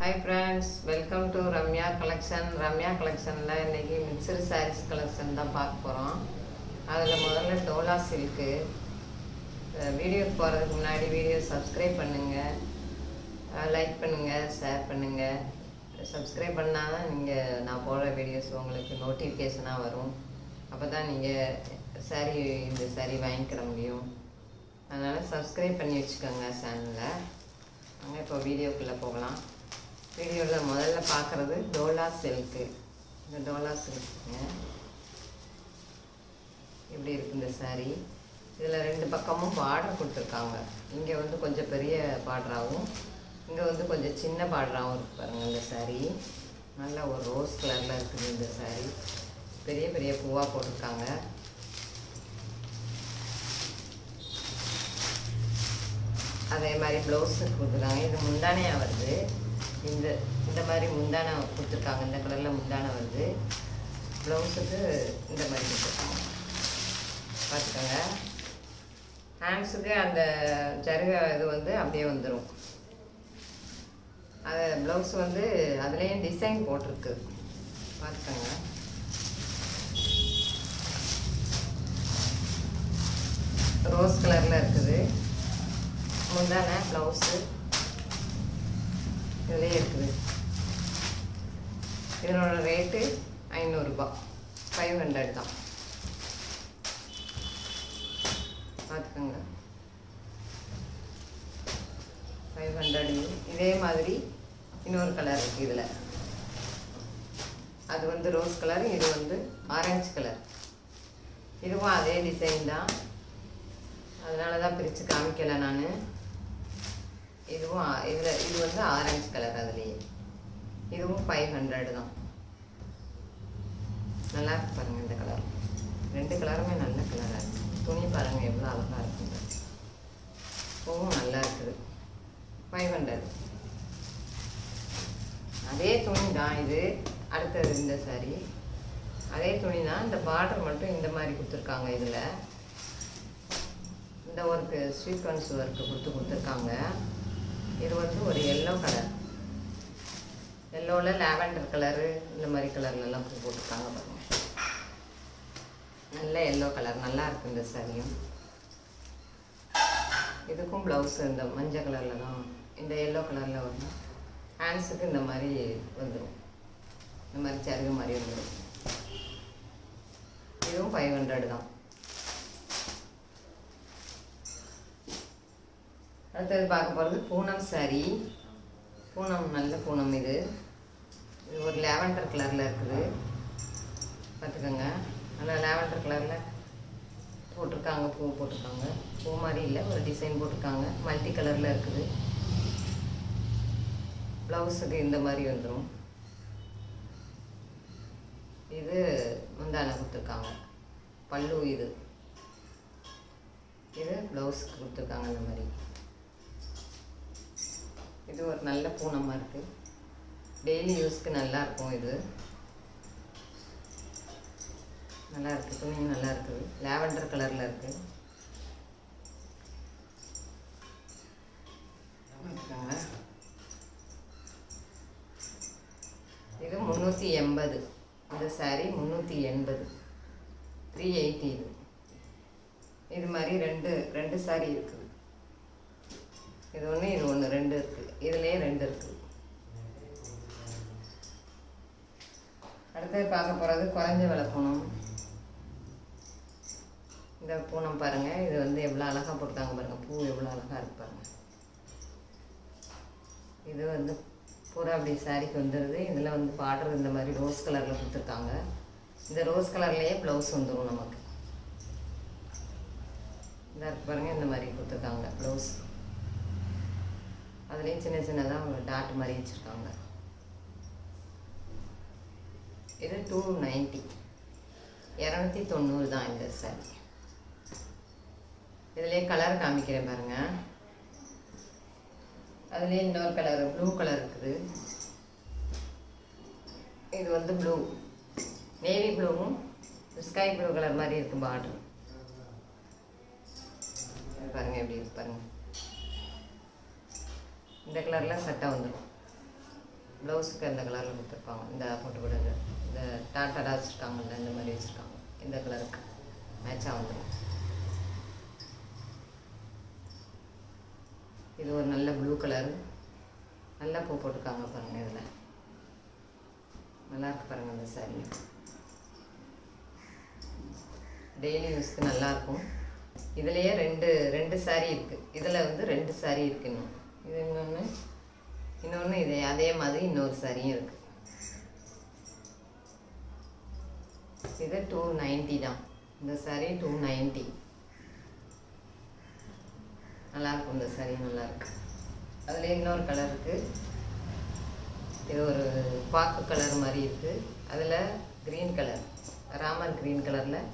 Hi friends, welcome to Ramya collection. Ramya கலெக்ஷனில் இன்றைக்கி mixed saris collection தான் பார்க்க போகிறோம். அதில் முதல்ல டோலா சில்க்கு. வீடியோக்கு போகிறதுக்கு முன்னாடி வீடியோ சப்ஸ்கிரைப் பண்ணுங்கள், லைக் பண்ணுங்கள், ஷேர் பண்ணுங்கள். சப்ஸ்கிரைப் பண்ணால் தான் நான் போடுற வீடியோஸ் உங்களுக்கு நோட்டிஃபிகேஷனாக வரும். அப்போ தான் நீங்கள் இந்த சாரீ வாங்கிக்கிட முடியும். அதனால் சப்ஸ்கிரைப் பண்ணி வச்சுக்கோங்க சேனலில். நாங்கள் இப்போ வீடியோக்குள்ளே போகலாம். வீடியோவில் முதல்ல பார்க்குறது டோலா சில்க்கு. இந்த டோலா சில்க்குங்க இப்படி இருக்குது இந்த சாரீ. இதில் ரெண்டு பக்கமும் பார்டர் கொடுத்துருக்காங்க. இங்கே கொஞ்சம் பெரிய பார்டராகவும் இங்கே கொஞ்சம் சின்ன பார்டராகவும் இருக்குது பாருங்கள். இந்த சாரீ நல்ல ஒரு ரோஸ் கலரில் இருக்குது. இந்த சாரீ பெரிய பெரிய பூவாக போட்டிருக்காங்க. அதே மாதிரி ப்ளவுஸு கொடுத்துருக்காங்க. இது முந்தானையாக வருது. இந்த மாதிரி முந்தானை கொடுத்துருக்காங்க. இந்த கலரில் முந்தானை வருது. ப்ளவுஸுக்கு இந்த மாதிரி கொடுத்துருக்காங்க. பார்த்துக்கோங்க. ஹேண்ட்ஸுக்கு அந்த ஜருகை இது அப்படியே வந்துடும். அது ப்ளவுஸ் அதுலேயும் டிசைன் போட்டிருக்கு. பார்த்துக்கோங்க. ரோஸ் கலரில் இருக்குது முந்தானை. ப்ளவுஸு இதுலேயே இருக்குது. இதனோட ரேட்டு 500 ரூபா, 500 தான். பார்த்துக்கோங்க. 500. இதே மாதிரி இன்னொரு கலர் இருக்குது இதில். அது ரோஸ் கலர், இது ஆரஞ்சு கலர். இதுவும் அதே டிசைன் தான். அதனால தான் பிரித்து காமிக்கலை நான். இதுவும் இது ஆரஞ்சு கலர். அதுலேயே இதுவும் 500 தான். நல்லா இருக்கு பாருங்கள். இந்த கலர் ரெண்டு கலருமே நல்ல கலராக இருக்குது. துணி பாருங்கள் எவ்வளோ அழகாக இருக்குங்க. பூவும் நல்லா இருக்குது. 500. அதே துணி தான் இது. அடுத்தது இந்த சாரீ அதே துணி தான். இந்த பார்டர் மட்டும் இந்த மாதிரி கொடுத்துருக்காங்க. இதில் இந்த ஒர்க்கு சீக்வன்ஸ் ஒர்க்கு கொடுத்துருக்காங்க. இது ஒரு எல்லோ கலர். எல்லோவில் லாவெண்டர் கலரு இந்த மாதிரி கலர்லலாம் பூ போட்டிருக்காங்க பாருங்கள். நல்ல எல்லோ கலர் நல்லா இருக்குது இந்த சாரியும். இதுக்கும் ப்ளவுஸு இந்த மஞ்சள் கலரில் தான், இந்த எல்லோ கலரில் வரும். ஹேண்ட்ஸுக்கு இந்த மாதிரி வந்துடும். இந்த மாதிரி சருகு மாதிரி வந்துடும். இதுவும் 500 தான். அடுத்தது பார்க்க போகிறது பூனம் சாரீ. பூனம் நல்ல பூனம். இது ஒரு லாவெண்டர் கலரில் இருக்குது. பார்த்துக்கோங்க. நல்லா லாவெண்டர் கலரில் போட்டிருக்காங்க. பூ போட்டிருக்காங்க. பூ மாதிரி இல்லை, ஒரு டிசைன் போட்டிருக்காங்க. மல்டி கலரில் இருக்குது. ப்ளவுஸுக்கு இந்த மாதிரி வந்துடும். இது முந்தானை கொடுத்துருக்காங்க. பல்லு இது ப்ளவுஸுக்கு கொடுத்துருக்காங்க. இந்த மாதிரி இது ஒரு நல்ல பூனமாக இருக்குது. டெய்லி யூஸ்க்கு நல்லாயிருக்கும். இது நல்லா இருக்குது. துணியும் நல்லா இருக்குது. லாவெண்டர் கலரில் இருக்குது. இது 380. இந்த சாரீ 380, 380. இது மாதிரி ரெண்டு சாரீ இருக்குது. இது ஒன்று, இது ஒன்று, 2 இருக்குது. இதுலேயே 2 இருக்குது. அடுத்தது பார்க்க போகிறது குறைஞ்ச விலை பூனம். இந்த பூனம் பாருங்கள். இது எவ்வளோ அழகாக போட்டுருக்காங்க பாருங்கள். பூ எவ்வளோ அழகாக இருக்கு பாருங்கள். இது பூரா அப்படி சாரிக்கு வந்துடுது. இதில் பார்டர் இந்த மாதிரி ரோஸ் கலரில் கொடுத்துருக்காங்க. இந்த ரோஸ் கலர்லேயே ப்ளவுஸ் வந்துடும் நமக்கு. இந்த இருக்கு பாருங்கள். இந்த மாதிரி கொடுத்துருக்காங்க ப்ளவுஸ். அதுலேயும் சின்ன சின்னதாக ஒரு டாட் மாதிரி வச்சுருக்காங்க. இது 290, 290 தான் இந்த சாரி. இதுலேயே கலர் காமிக்கிறேன் பாருங்கள். அதுலேயே இன்னொரு கலர் ப்ளூ கலர் இருக்குது. இது ப்ளூ, நேவி ப்ளூவும் ஸ்கை ப்ளூ கலர் மாதிரி இருக்குது பார்டர். பாருங்கள் எப்படி இருக்கு பாருங்கள். இந்த கலரில் சட்டை வந்துடும். ப்ளவுஸுக்கு அந்த கலரில் கொடுத்துருப்பாங்க. இந்த போட்டு கொடுங்க, இந்த டாட்டாடாக வச்சுருக்காங்கல்ல, இந்த மாதிரி வச்சுருக்காங்க. இந்த கலருக்கு மேட்சாக வந்துடும். இது ஒரு நல்ல ப்ளூ கலரு, நல்லா பூ போட்டிருக்காங்க பாருங்கள். இதில் நல்லாயிருக்கு பாருங்கள். இந்த சாரீ டெய்லி யூஸ்க்கு நல்லாயிருக்கும். இதுலேயே ரெண்டு சாரீ இருக்குது. இதில் வந்து 2 சாரீ இருக்குது. இது இன்னொன்று அதே மாதிரி இன்னொரு சாரியும் இருக்குது. இது 290 தான். இந்த சாரீ 290. நல்லாயிருக்கும். இந்த சாரீ நல்லாயிருக்கு. அதில் இன்னொரு கலர் இருக்குது. இது ஒரு பாக்கு கலர் மாதிரி இருக்குது. அதில் க்ரீன் கலர், ராமர் க்ரீன் கலரில்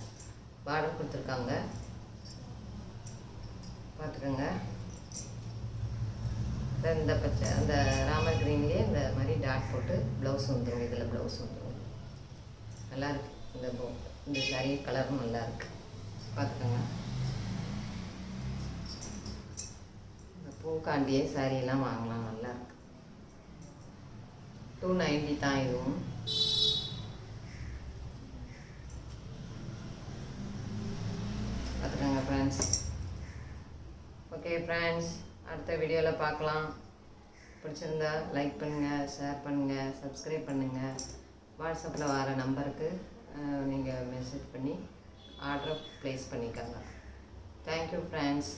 பார்டர் கொடுத்துருக்காங்க. பார்த்துக்கோங்க. இந்த பச்சை அந்த ராமர் க்ரீன்லேயே இந்த மாதிரி டாட் போட்டு ப்ளவுஸ் வந்துடும். இதில் ப்ளவுஸ் வந்துடும். நல்லாயிருக்கு. இந்த சாரீ கலரும் நல்லாயிருக்கு. பார்த்துக்கோங்க. இந்த பூக்காண்டியே சாரியெல்லாம் வாங்கலாம். நல்லாயிருக்கு. 290 தான் இதுவும். பார்த்துக்கோங்க ஃப்ரெண்ட்ஸ். ஓகே ஃப்ரெண்ட்ஸ், அடுத்த வீடியோவில் பார்க்கலாம். பிடிச்சிருந்தா லைக் பண்ணுங்கள், ஷேர் பண்ணுங்கள், சப்ஸ்கிரைப் பண்ணுங்கள். வாட்ஸ்அப்பில் வர நம்பருக்கு நீங்கள் மெசேஜ் பண்ணி ஆர்டரை ப்ளேஸ் பண்ணிக்கோங்க. Thank you friends.